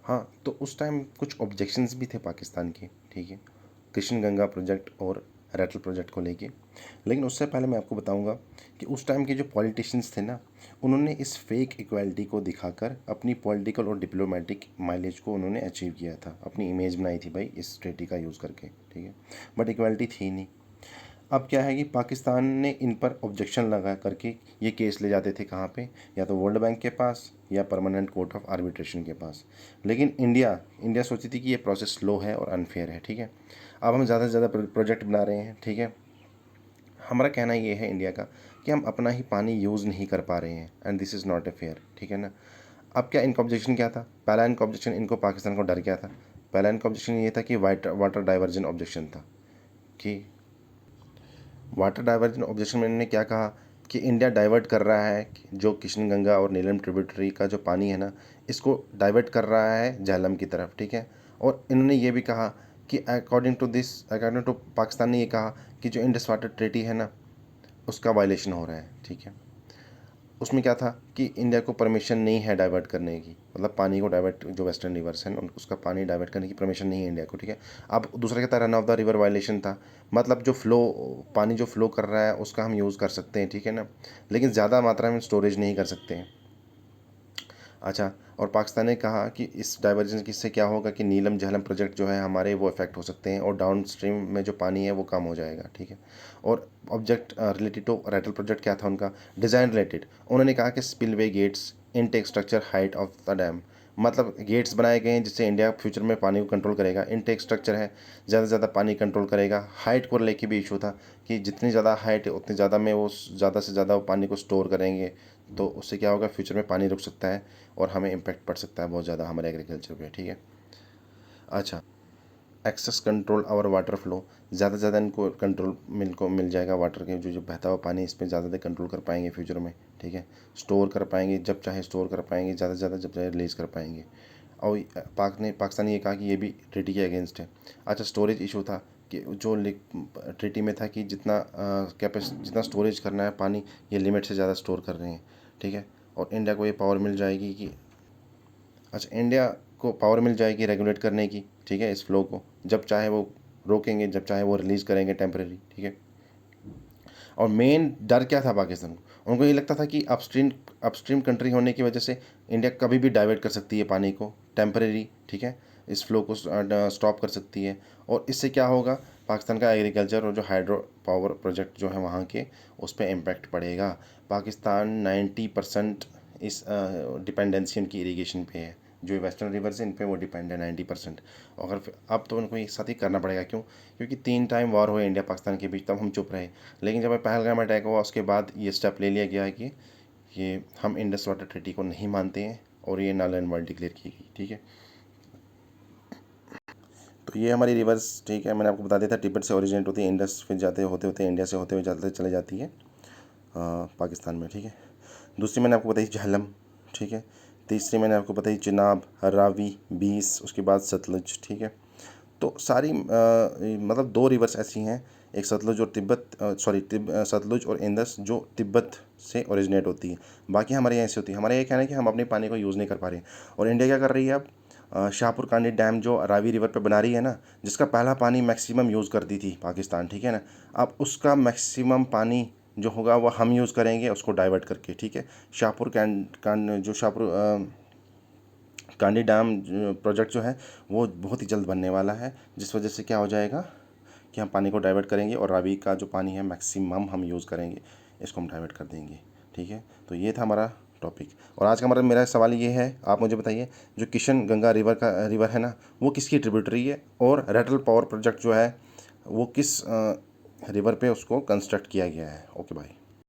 हाँ, तो उस टाइम कुछ ऑब्जेक्शंस भी थे पाकिस्तान के, ठीक है, कृष्ण गंगा प्रोजेक्ट और रैटल प्रोजेक्ट को लेके। लेकिन उससे पहले मैं आपको बताऊंगा कि उस टाइम के जो पॉलिटिशियंस थे ना, उन्होंने इस फेक इक्वालिटी को दिखाकर अपनी पॉलिटिकल और डिप्लोमेटिक माइलेज को उन्होंने अचीव किया था, अपनी इमेज बनाई थी भाई इस ट्रेटी का यूज़ करके, ठीक है, बट इक्वालिटी थी नहीं। अब क्या है कि पाकिस्तान ने इन पर ऑब्जेक्शन लगा करके ये केस ले जाते थे कहाँ पे, या तो वर्ल्ड बैंक के पास या परमानेंट कोर्ट ऑफ आर्बिट्रेशन के पास। लेकिन इंडिया इंडिया सोचती थी कि ये प्रोसेस स्लो है और अनफेयर है, ठीक है। अब हम ज़्यादा से ज़्यादा प्रोजेक्ट बना रहे हैं, ठीक है। हमारा कहना ये है इंडिया का कि हम अपना ही पानी यूज़ नहीं कर पा रहे हैं and this is not a fair, ठीक है ना। अब क्या इनका ऑब्जेक्शन क्या था? पहला इनका ऑब्जेक्शन, इनको पाकिस्तान को डर क्या था? पहला इनका ऑब्जेक्शन ये था कि वाटर डाइवर्जन ऑब्जेक्शन था, कि वाटर डाइवर्जन ऑब्जेक्शन में इन्होंने क्या कहा कि इंडिया डाइवर्ट कर रहा है, जो कृष्ण गंगा और नीलम ट्रिब्यूटरी का जो पानी है ना, इसको डाइवर्ट कर रहा है झेलम की तरफ, ठीक है। और इन्होंने ये भी कहा कि अकॉर्डिंग टू पाकिस्तान ने ये कहा कि जो इंडस वाटर ट्रीटी है ना, उसका वायलेशन हो रहा है, ठीक है। उसमें क्या था कि इंडिया को परमिशन नहीं है डाइवर्ट करने की, मतलब पानी को डाइवर्ट, जो वेस्टर्न रिवर्स हैं उसका पानी डाइवर्ट करने की परमिशन नहीं है इंडिया को, ठीक है। अब दूसरा क्या था, run of the river violation था, मतलब जो फ्लो, पानी जो फ्लो कर रहा है उसका हम यूज़ कर सकते हैं, ठीक है ना, लेकिन ज़्यादा मात्रा में स्टोरेज नहीं कर सकते हैं। अच्छा, और पाकिस्तान ने कहा कि इस डाइवर्जेंस से क्या होगा कि नीलम झेलम प्रोजेक्ट जो है हमारे वो इफेक्ट हो सकते हैं और डाउन स्ट्रीम में जो पानी है वो कम हो जाएगा, ठीक है। और object related to Ratle project क्या था उनका, डिज़ाइन रिलेटेड, उन्होंने कहा कि spillway gates, intake structure, height of the dam, मतलब गेट्स बनाए गए हैं जिससे इंडिया फ्यूचर में पानी को कंट्रोल करेगा। इनटेक स्ट्रक्चर है, ज़्यादा से ज़्यादा पानी कंट्रोल करेगा। हाइट को लेके भी इशू था कि जितनी ज़्यादा हाइट है उतनी ज़्यादा में वो ज़्यादा से ज़्यादा पानी को स्टोर करेंगे, तो उससे क्या होगा, फ्यूचर में पानी रुक सकता है और हमें इम्पेक्ट पड़ सकता है बहुत ज़्यादा हमारे एग्रीकल्चर पे, ठीक है। अच्छा, एक्सेस कंट्रोल और वाटर फ्लो, ज़्यादा से ज़्यादा इनको कंट्रोल मिल जाएगा, वाटर के जो बहता हुआ पानी इस पर ज़्यादा से कंट्रोल कर पाएंगे फ्यूचर में, ठीक है। स्टोर कर पाएंगे, जब चाहे स्टोर कर पाएंगे, ज़्यादा से ज़्यादा जब चाहे रिलीज़ कर पाएंगे। और पाकिस्तान ने ये कहा कि ये भी ट्रीटी के अगेंस्ट है। अच्छा, स्टोरेज इशू था कि जो ट्रीटी में था कि जितना स्टोरेज करना है पानी, ये लिमिट से ज़्यादा स्टोर कर रहे हैं, ठीक है। और इंडिया को ये पावर मिल जाएगी कि, अच्छा, इंडिया को पावर मिल जाएगी रेगुलेट करने की, ठीक है, इस फ्लो को, जब चाहे वो रोकेंगे, जब चाहे वो रिलीज़ करेंगे टेम्परेरी, ठीक है। और मेन डर क्या था पाकिस्तान को, उनको ये लगता था कि अपस्ट्रीम कंट्री होने की वजह से इंडिया कभी भी डाइवर्ट कर सकती है पानी को टेम्परेरी, ठीक है, इस फ्लो को स्टॉप कर सकती है। और इससे क्या होगा, पाकिस्तान का एग्रीकल्चर और जो हाइड्रो पावर प्रोजेक्ट जो है वहाँ के, उस पर इम्पैक्ट पड़ेगा। पाकिस्तान 90% इस डिपेंडेंसी उनकी इरीगेशन पे है, जो वेस्टर्न रिवर्स है इन पे वो डिपेंड है 90%। अगर अब तो उनको एक साथ ही करना पड़ेगा, क्यों? क्योंकि 3 टाइम वॉर हुए इंडिया पाकिस्तान के बीच, तब हम चुप रहे। लेकिन जब पहलगाम अटैक हुआ उसके बाद ये स्टेप ले लिया गया है कि ये हम इंडस वाटर ट्रीटी को नहीं मानते हैं और ये नल एंड वर्ल्ड डिक्लेयर की गई, ठीक है। तो ये हमारी रिवर्स, ठीक है, मैंने आपको बता दिया था, तिब्बत से ओरिजिनेट होती है, इंडस फिर जाते होते होते इंडिया से होते हुए जाते चले जाती है पाकिस्तान में, ठीक है। दूसरी मैंने आपको बताई झेलम, ठीक है। तीसरी मैंने आपको बताई चिनाब, रावी, बीस, उसके बाद सतलुज, ठीक है। तो सारी मतलब 2 रिवर्स ऐसी हैं, एक सतलुज और सतलुज और इंदस जो तिब्बत से ओरिजिनेट होती है। बाकी हमारे यहाँ ऐसे होती है। हमारा ये कहना है कि हम अपने पानी को यूज़ नहीं कर पा रहे हैं, और इंडिया क्या कर रही है अब, शाहपुर कांडी डैम जो रावी रिवर पे बना रही है ना, जिसका पहला पानी मैक्सिमम यूज़ करती थी पाकिस्तान, ठीक है ना, अब उसका मैक्सिमम पानी जो होगा वो हम यूज़ करेंगे उसको डाइवर्ट करके, ठीक है। शाहपुर शाहपुर कांडी डैम प्रोजेक्ट जो है वो बहुत ही जल्द बनने वाला है, जिस वजह से क्या हो जाएगा कि हम पानी को डाइवर्ट करेंगे और रावी का जो पानी है मैक्सिमम हम यूज़ करेंगे, इसको हम डाइवर्ट कर देंगे, ठीक है। तो ये था हमारा टॉपिक, और आज का मेरा सवाल ये है, आप मुझे बताइए, जो किशन गंगा रिवर है ना, वो किसकी ट्रिब्यूटरी है, और रैटल पावर प्रोजेक्ट जो है वो किस रिवर पे उसको कंस्ट्रक्ट किया गया है। Okay, bye.